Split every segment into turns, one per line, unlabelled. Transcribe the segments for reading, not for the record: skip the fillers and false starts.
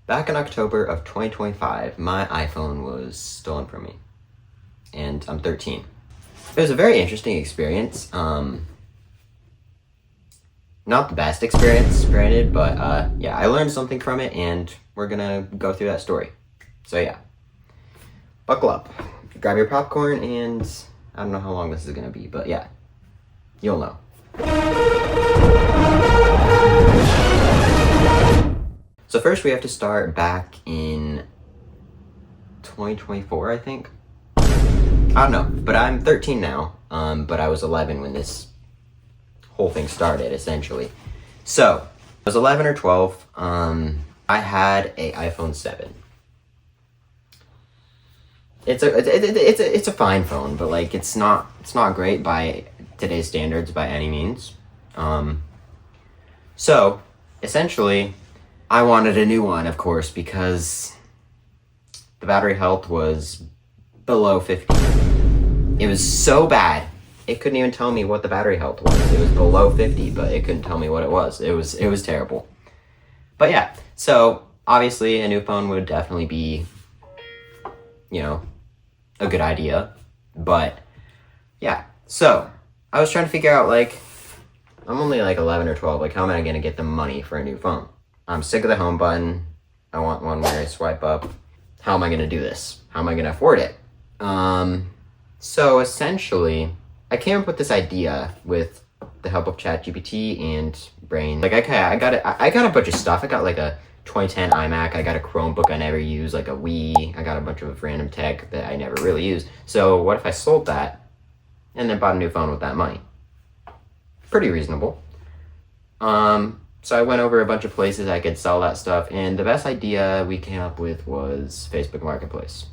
Back in October of 2025, my iPhone was stolen from me, and I'm 13. It was a very interesting experience. Not the best experience, granted, but yeah, I learned something from it, and we're gonna go through that story. So yeah, buckle up, grab your popcorn, and I don't know how long this is gonna be, but yeah, you'll know. So first we have to start back in 2024, I think. I don't know, but I'm 13 now, but I was 11 when this whole thing started, essentially. So, I was 11 or 12, I had a iPhone 7. It's a fine phone, but like it's not great by today's standards by any means. So, essentially, I wanted a new one, of course, because the battery health was below 50. It was so bad, it couldn't even tell me what the battery health was. It was below 50, but it couldn't tell me what it was. It was terrible. But yeah, so obviously a new phone would definitely be, you know, a good idea. But yeah, so I was trying to figure out, like, I'm only like 11 or 12, like how am I gonna get the money for a new phone? I'm sick of the home button. I want one where I swipe up. How am I gonna do this? How am I gonna afford it? So essentially, I came up with this idea with the help of ChatGPT and Brain. Like, okay, I got a bunch of stuff. I got like a 2010 iMac. I got a Chromebook I never use, like a Wii. I got a bunch of random tech that I never really use. So what if I sold that and then bought a new phone with that money? Pretty reasonable. So I went over a bunch of places I could sell that stuff, and the best idea we came up with was Facebook Marketplace.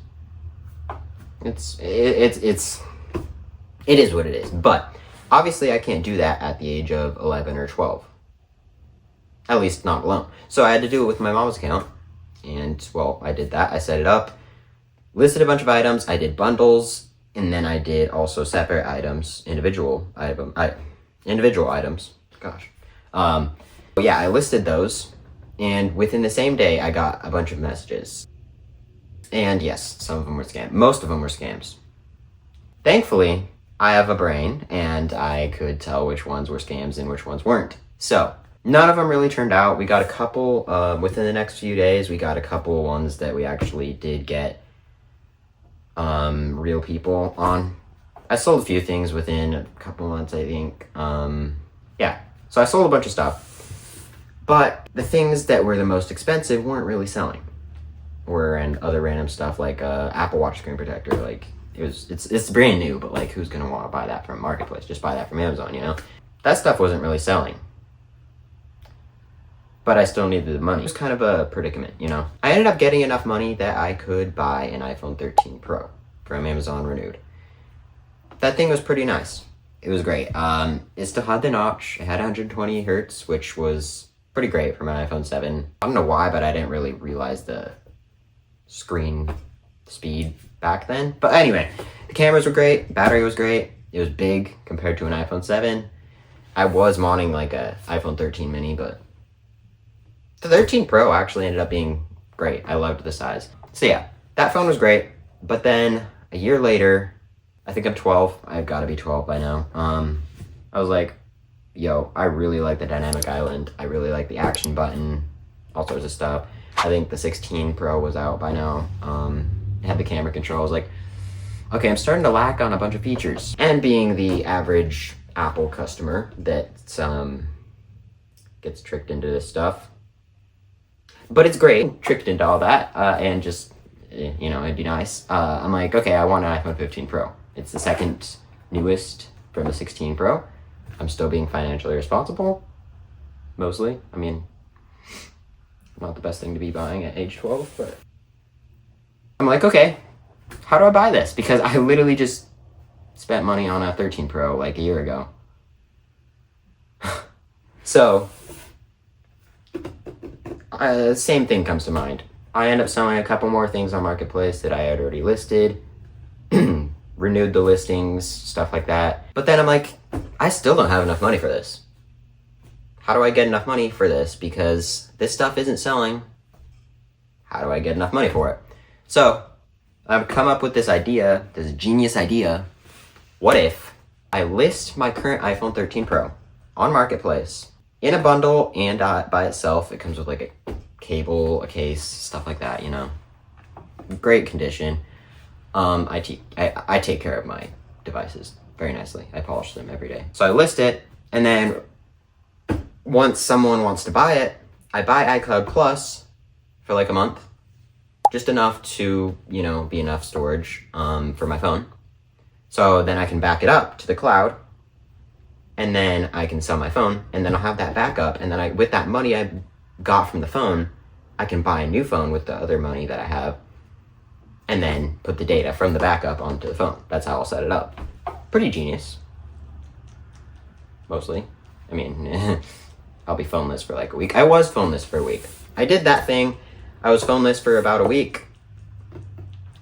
It is what it is, but obviously I can't do that at the age of 11 or 12. At least not alone. So I had to do it with my mom's account, and well, I did that. I set it up, listed a bunch of items, I did bundles, and then I did also separate items, individual items. Gosh. But yeah, I listed those, and within the same day, I got a bunch of messages. And yes, some of them were scams. Most of them were scams. Thankfully, I have a brain, and I could tell which ones were scams and which ones weren't. So, none of them really turned out. We got a couple, within the next few days, we got a couple ones that we actually did get real people on. I sold a few things within a couple months, I think. Yeah, so I sold a bunch of stuff. But the things that were the most expensive weren't really selling. And other random stuff like Apple Watch screen protector. Like it's brand new, but like who's gonna want to buy that from Marketplace? Just buy that from Amazon, you know? That stuff wasn't really selling. But I still needed the money. It was kind of a predicament, you know? I ended up getting enough money that I could buy an iPhone 13 Pro from Amazon Renewed. That thing was pretty nice. It was great. It still had the notch. It had 120 hertz, which was pretty great for an iPhone 7. I don't know why, but I didn't really realize the screen speed back then. But anyway, the cameras were great, battery was great, it was big compared to an iPhone 7. I was wanting like a iPhone 13 mini, but the 13 Pro actually ended up being great. I loved the size. So yeah, that phone was great, but then a year later, I think I'm 12, I've got to be 12 by now, I was like, yo, I really like the dynamic island, I really like the action button, all sorts of stuff. I think the 16 Pro was out by now. It had the camera control. I was like, okay, I'm starting to lack on a bunch of features. And being the average Apple customer that gets tricked into this stuff. But it's great, tricked into all that, and just, you know, it'd be nice. I'm like, okay, I want an iPhone 15 Pro. It's the second newest from the 16 Pro. I'm still being financially responsible, mostly. I mean, not the best thing to be buying at age 12, but I'm like, okay, how do I buy this? Because I literally just spent money on a 13 Pro like a year ago. So, same thing comes to mind. I end up selling a couple more things on Marketplace that I had already listed, renewed the listings, stuff like that. But then I'm like, I still don't have enough money for this. How do I get enough money for this? Because this stuff isn't selling. do I get enough money for it? So I've come up with this idea, this genius idea. What if I list my current iPhone 13 Pro on Marketplace in a bundle and by itself? It comes with like a cable, a case, stuff like that, you know. Great condition. I take care of my devices very nicely. I polish them every day. So I list it, and then once someone wants to buy it, I buy iCloud Plus for like a month. Just enough to, you know, be enough storage for my phone. So then I can back it up to the cloud, and then I can sell my phone, and then I'll have that backup, and then with that money I got from the phone, I can buy a new phone with the other money that I have, and then put the data from the backup onto the phone. That's how I'll set it up. Pretty genius. Mostly. I mean, I'll be phoneless for like a week. I was phoneless for a week. I did that thing. I was phoneless for about a week.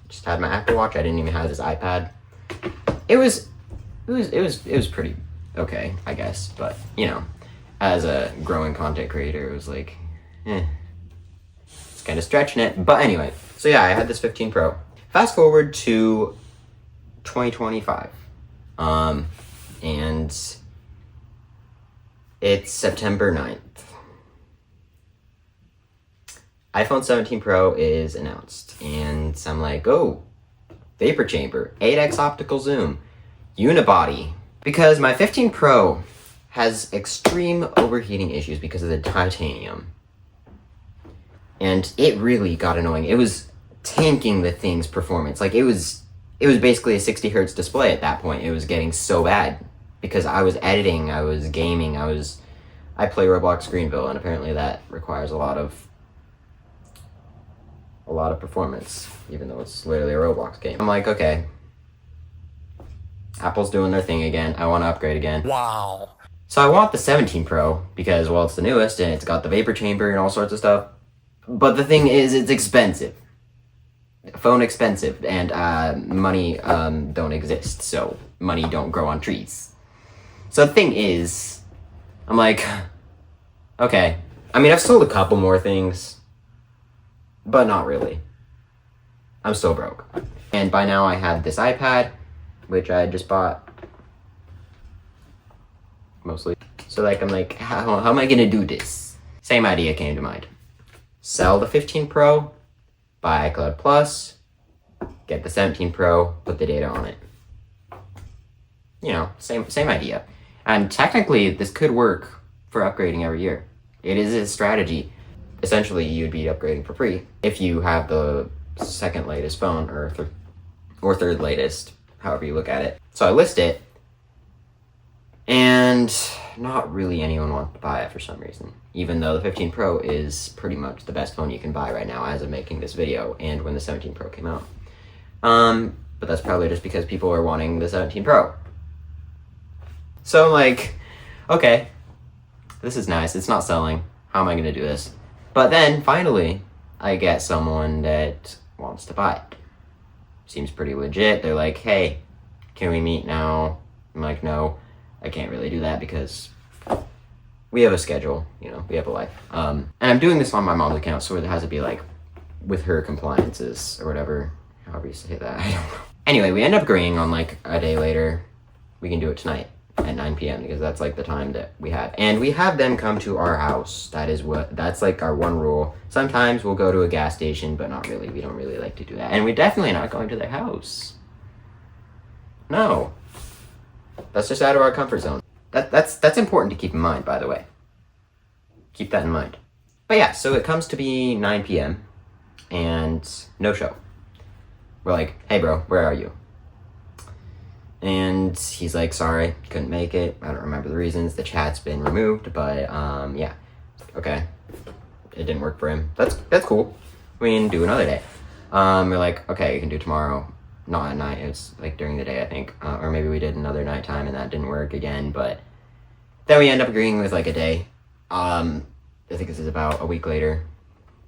Just had my Apple Watch. I didn't even have this iPad. It was pretty okay, I guess. But, you know, as a growing content creator, it was like, it's kind of stretching it. But anyway, so yeah, I had this 15 Pro. Fast forward to 2025. And it's September 9th. iPhone 17 Pro is announced, and I'm like, oh, vapor chamber, 8x optical zoom, unibody. Because my 15 Pro has extreme overheating issues because of the titanium. And it really got annoying. It was tanking the thing's performance. Like, it was basically a 60 hertz display at that point. It was getting so bad because I was editing, I was gaming, I play Roblox Greenville, and apparently that requires a lot of performance, even though it's literally a Roblox game. I'm like, okay, Apple's doing their thing again. I want to upgrade again. Wow. So I want the 17 Pro because, well, it's the newest and it's got the vapor chamber and all sorts of stuff. But the thing is, it's expensive. Phone expensive, and money don't exist, so money don't grow on trees. So the thing is, I'm like, okay. I mean, I've sold a couple more things, but not really. I'm still broke. And by now I have this iPad, which I just bought, mostly. So like, I'm like, how am I gonna do this? Same idea came to mind. Sell the 15 Pro, buy iCloud Plus, get the 17 Pro, put the data on it. You know, same idea. And technically, this could work for upgrading every year. It is a strategy. Essentially, you'd be upgrading for free if you have the second latest phone, or third latest, however you look at it. So I list it, and not really anyone wants to buy it for some reason, even though the 15 Pro is pretty much the best phone you can buy right now as of making this video, and when the 17 Pro came out. But that's probably just because people are wanting the 17 Pro. So I'm like, okay, this is nice. It's not selling. How am I going to do this? But then, finally, I get someone that wants to buy it. Seems pretty legit. They're like, hey, can we meet now? I'm like, no, I can't really do that because we have a schedule, you know, we have a life. And I'm doing this on my mom's account, so it has to be like with her compliances or whatever, however you say that, I don't know. Anyway, we end up agreeing on like a day later, we can do it tonight at 9 p.m. because that's like the time that we have. And we have them come to our house. That's like our one rule. Sometimes we'll go to a gas station, but not really. We don't really like to do that. And we're definitely not going to their house. No. That's just out of our comfort zone. That's important to keep in mind, by the way. Keep that in mind. But yeah, so it comes to be 9 p.m. and no show. We're like, hey bro, where are you? And he's like, sorry, couldn't make it. I don't remember the reasons. The chat's been removed, but yeah. Okay. It didn't work for him. That's cool. We can do another day. We're like, okay, you can do tomorrow. Not at night, it's like during the day, I think. Or maybe we did another nighttime and that didn't work again, but then we end up agreeing with like a day. I think this is about a week later.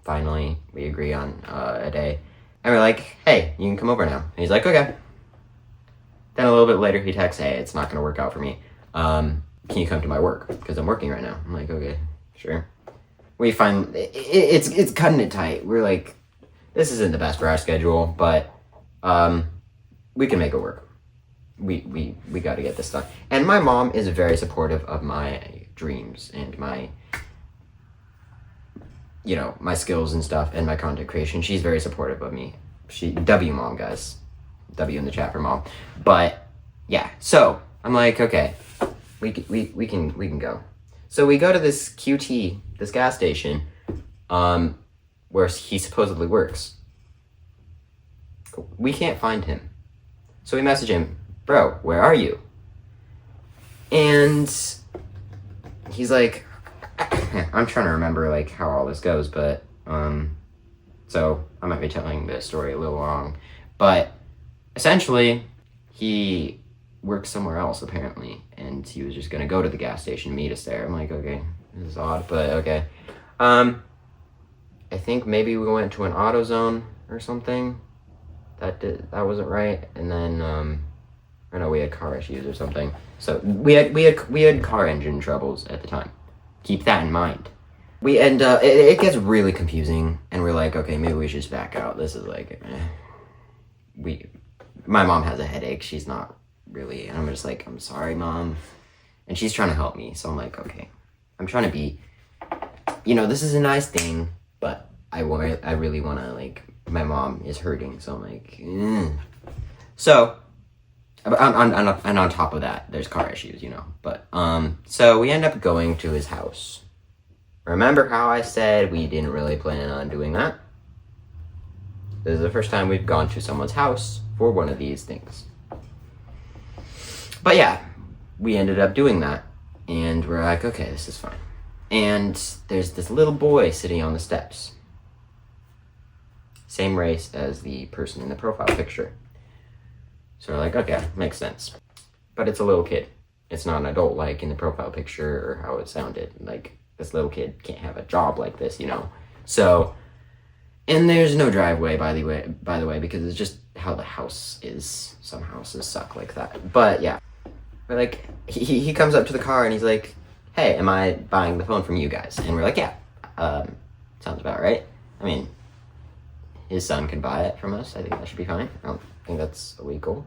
Finally, we agree on a day. And we're like, hey, you can come over now. And he's like, okay. Then a little bit later, he texts, hey, it's not going to work out for me. Can you come to my work? Because I'm working right now. I'm like, okay, sure. We find, it's cutting it tight. We're like, this isn't the best for our schedule, but we can make it work. We got to get this done. And my mom is very supportive of my dreams and my, you know, my skills and stuff and my content creation. She's very supportive of me. W mom, guys. W in the chat for mom. But yeah, so I'm like, okay, we can go. So we go to this QT, this gas station, where he supposedly works. We can't find him. So we message him, bro, where are you? And he's like, I'm trying to remember like how all this goes, but so I might be telling this story a little wrong, but essentially he works somewhere else apparently, and he was just gonna go to the gas station, meet us there. I'm like, okay, this is odd, but okay. I think maybe we went to an AutoZone or something. That wasn't right, and then or no, we had car issues or something. So we had car engine troubles at the time. Keep that in mind. We end up, it gets really confusing, and we're like, okay, maybe we should just back out. This is like, my mom has a headache. She's not really, and I'm just like, I'm sorry, Mom. And she's trying to help me, so I'm like, okay. I'm trying to be, you know, this is a nice thing, but I really want to, like, my mom is hurting, so I'm like, So, and on top of that, there's car issues, you know. But, so we end up going to his house. Remember how I said we didn't really plan on doing that? This is the first time we've gone to someone's house for one of these things. But yeah, we ended up doing that. And we're like, okay, this is fine. And there's this little boy sitting on the steps. Same race as the person in the profile picture. So we're like, okay, makes sense. But it's a little kid. It's not an adult like in the profile picture or how it sounded. Like, this little kid can't have a job like this, you know? So, and there's no driveway, by the way, because it's just how the house is. Some houses suck like that. But yeah, we're like, he comes up to the car and he's like, hey, am I buying the phone from you guys? And we're like, yeah, sounds about right. I mean, his son can buy it from us. I think that should be fine. I don't think that's illegal.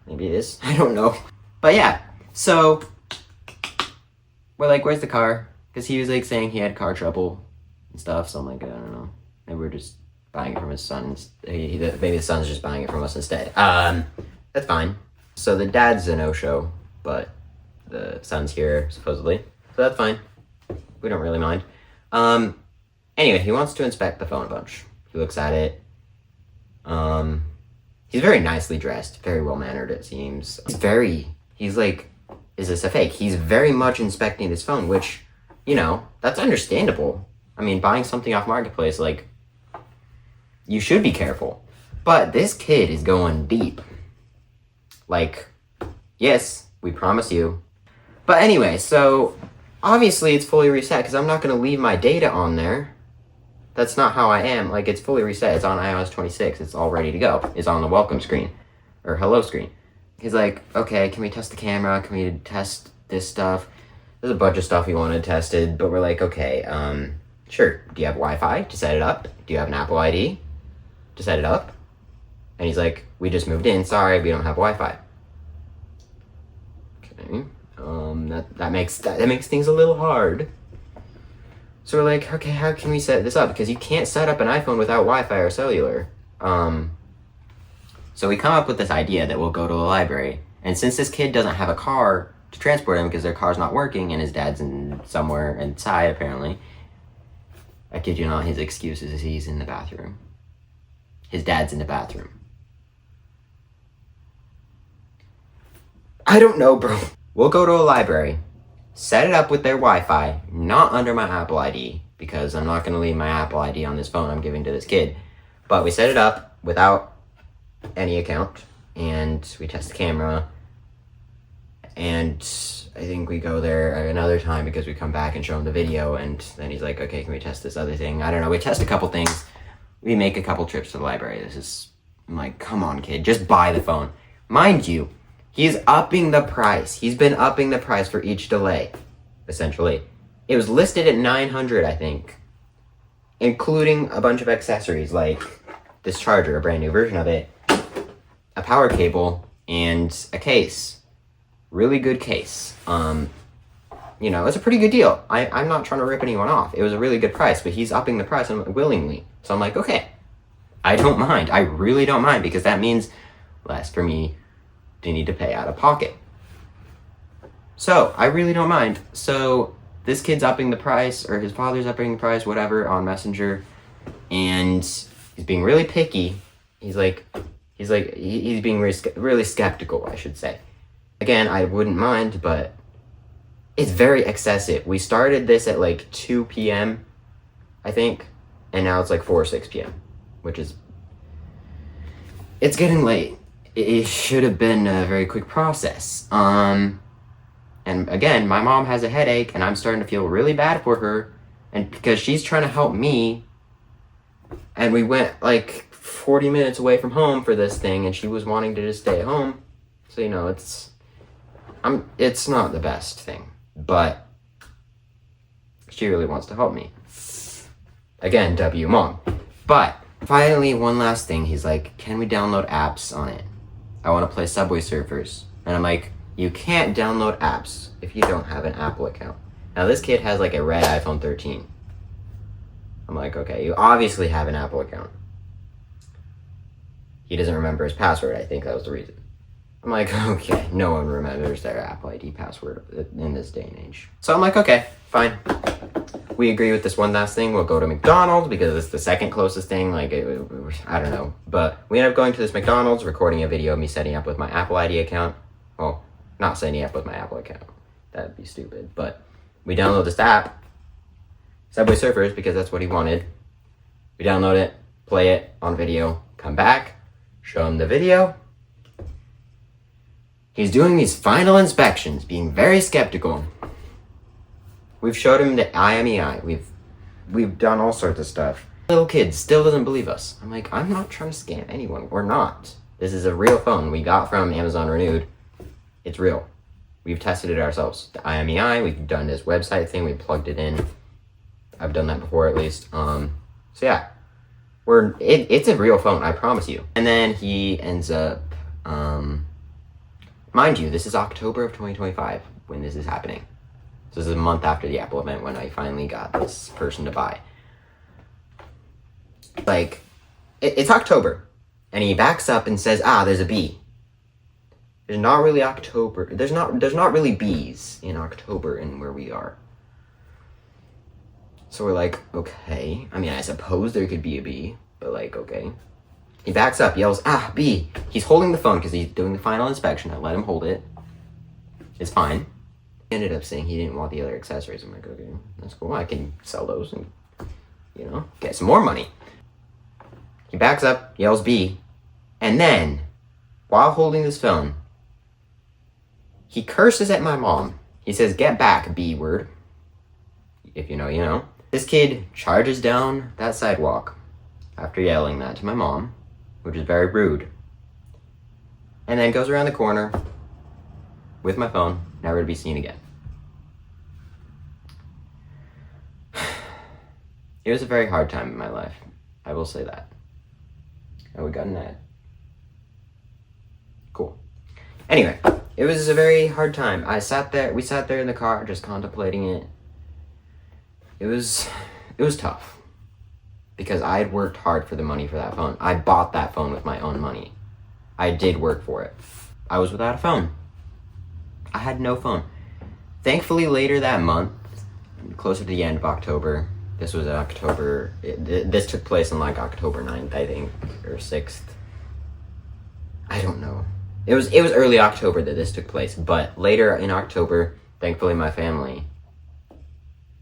Maybe it is. I don't know. But yeah, so we're like, where's the car? Because he was like saying he had car trouble and stuff. So I'm like, I don't know. Maybe we're just buying it from his son. Maybe the son's just buying it from us instead. That's fine. So the dad's a no-show, but the son's here supposedly. So that's fine. We don't really mind. Anyway, he wants to inspect the phone a bunch. He looks at it. He's very nicely dressed, very well-mannered, it seems. He's like, is this a fake? He's very much inspecting this phone, which, you know, that's understandable. I mean, buying something off Marketplace, like, you should be careful. But this kid is going deep. Like, yes, we promise you. But anyway, so, obviously it's fully reset, because I'm not going to leave my data on there. That's not how I am. Like, it's fully reset. It's on iOS 26. It's all ready to go. It's on the welcome screen. Or hello screen. He's like, okay, can we test the camera? Can we test this stuff? There's a bunch of stuff he wanted tested, but we're like, okay, sure. Do you have Wi-Fi to set it up? Do you have an Apple ID to set it up? And he's like, we just moved in. Sorry, we don't have Wi-Fi. Okay. That makes things a little hard. So we're like, okay, how can we set this up? Because you can't set up an iPhone without Wi-Fi or cellular. So we come up with this idea that we'll go to a library. And since this kid doesn't have a car to transport him because their car's not working and his dad's somewhere inside apparently, I kid you not, his excuse is he's in the bathroom. His dad's in the bathroom. I don't know, bro. We'll go to a library. Set it up with their Wi-Fi, not under my Apple ID, because I'm not going to leave my Apple ID on this phone I'm giving to this kid. But we set it up without any account, and we test the camera, and I think we go there another time because we come back and show him the video, and then he's like, okay, can we test this other thing? I don't know. We test a couple things. We make a couple trips to the library. I'm like, come on, kid, just buy the phone. Mind you, he's upping the price. He's been upping the price for each delay, essentially. It was listed at $900, I think. including a bunch of accessories like this charger, a brand new version of it, a power cable, and a case. Really good case. You know, it's a pretty good deal. I'm not trying to rip anyone off. It was a really good price, but he's upping the price willingly. So I'm like, okay, I don't mind. I really don't mind, because that means less for me to need to pay out of pocket. So I really don't mind. So this kid's upping the price, or his father's upping the price, whatever, on Messenger, and he's being really picky. He's being really skeptical, I should say. Again, I wouldn't mind, but it's very excessive. We started this at like 2 p.m., I think, and now it's like 4 or 6 p.m., which is... It's getting late. It should have been a very quick process. And again, my mom has a headache, and I'm starting to feel really bad for her, and because she's trying to help me, and we went like 40 minutes away from home for this thing, and she was wanting to just stay at home. So, you know, it's not the best thing. But she really wants to help me. Again, W mom. But finally, one last thing. He's like, can we download apps on it? I want to play Subway Surfers. And I'm like, you can't download apps if you don't have an Apple account. Now, this kid has like a red iPhone 13. I'm like, okay, you obviously have an Apple account. He doesn't remember his password. I think that was the reason. I'm like, okay, no one remembers their Apple ID password in this day and age. So I'm like, okay, fine. We agree with this one last thing. We'll go to McDonald's because it's the second closest thing. Like, I don't know. But we end up going to this McDonald's, recording a video of me setting up with my Apple ID account. Well, not setting up with my Apple account. That'd be stupid. But we download this app, Subway Surfers, because that's what he wanted. We download it, play it on video, come back, show him the video. He's doing these final inspections, being very skeptical. We've showed him the IMEI. We've done all sorts of stuff. Little kid still doesn't believe us. I'm like, I'm not trying to scam anyone. We're not. This is a real phone we got from Amazon Renewed. It's real. We've tested it ourselves. The IMEI, we've done this website thing. We plugged it in. I've done that before, at least. So yeah, it's a real phone. I promise you. And then he ends up, mind you, this is October of 2025 when this is happening. So this is a month after the Apple event when I finally got this person to buy. Like, it's October, and he backs up and says, there's a bee. There's not really October. There's not really bees in October in where we are. So we're like, okay. I mean, I suppose there could be a bee, but like, okay. He backs up, yells, bee. He's holding the phone because he's doing the final inspection. I let him hold it. It's fine. He ended up saying he didn't want the other accessories. I'm like, okay, that's cool. I can sell those and, get some more money. He backs up, yells bee. And then, while holding this phone, he curses at my mom. He says, get back, B word. If you know, you know. This kid charges down that sidewalk after yelling that to my mom, which is very rude. And then goes around the corner with my phone, never to be seen again. It was a very hard time in my life. I will say that. Oh, we got an ad. Cool. Anyway, it was a very hard time. We sat there in the car just contemplating it. It was tough. Because I had worked hard for the money for that phone. I bought that phone with my own money. I did work for it. I was without a phone. I had no phone. Thankfully, later that month, closer to the end of October, this was October, this took place on like October 9th, I think, or 6th. I don't know. It was early October that this took place, but later in October, thankfully my family,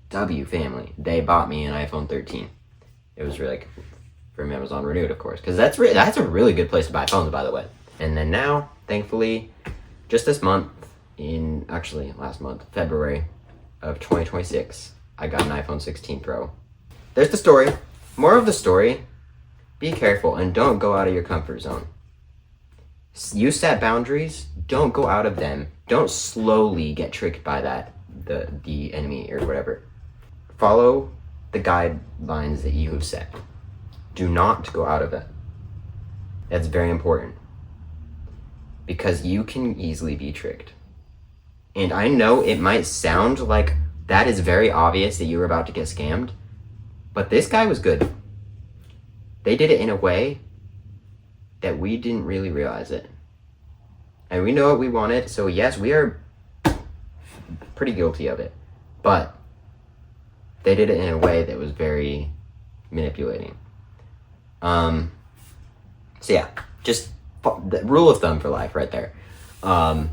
they bought me an iPhone 13. It was really like from Amazon Renewed, of course, because that's a really good place to buy phones, by the way. And then now, thankfully, just this month, last month, February of 2026, I got an iPhone 16 Pro. There's the story. More of the story, be careful and don't go out of your comfort zone. You set boundaries, don't go out of them. Don't slowly get tricked by the enemy or whatever. Follow the guidelines that you have set. Do not go out of it. That's very important. Because you can easily be tricked. And I know it might sound like that is very obvious that you were about to get scammed, but this guy was good. They did it in a way that we didn't really realize it. And we know what we wanted, so yes, we are pretty guilty of it. But they did it in a way that was very manipulating. So yeah, just the rule of thumb for life right there. But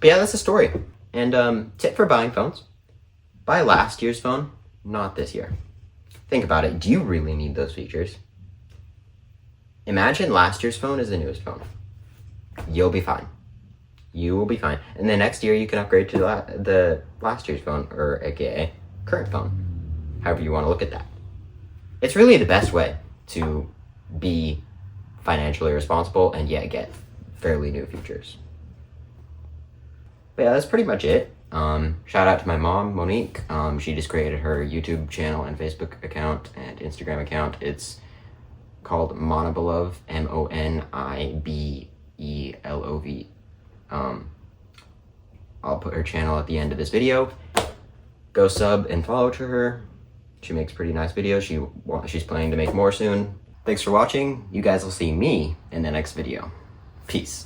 yeah, that's the story. And tip for buying phones: buy last year's phone, not this year. Think about it. Do you really need those features? Imagine last year's phone is the newest phone. You'll be fine. You will be fine. And then next year you can upgrade to the last year's phone, or aka current phone. However you want to look at that. It's really the best way to be financially responsible and yet get fairly new features. But yeah, that's pretty much it. Shout out to my mom, Monique. She just created her YouTube channel and Facebook account and Instagram account. It's called Monibelov, MONIBELOV. I'll put her channel at the end of this video. Go sub and follow to her. She makes pretty nice videos. She's planning to make more soon. Thanks for watching. You guys will see me in the next video. Peace.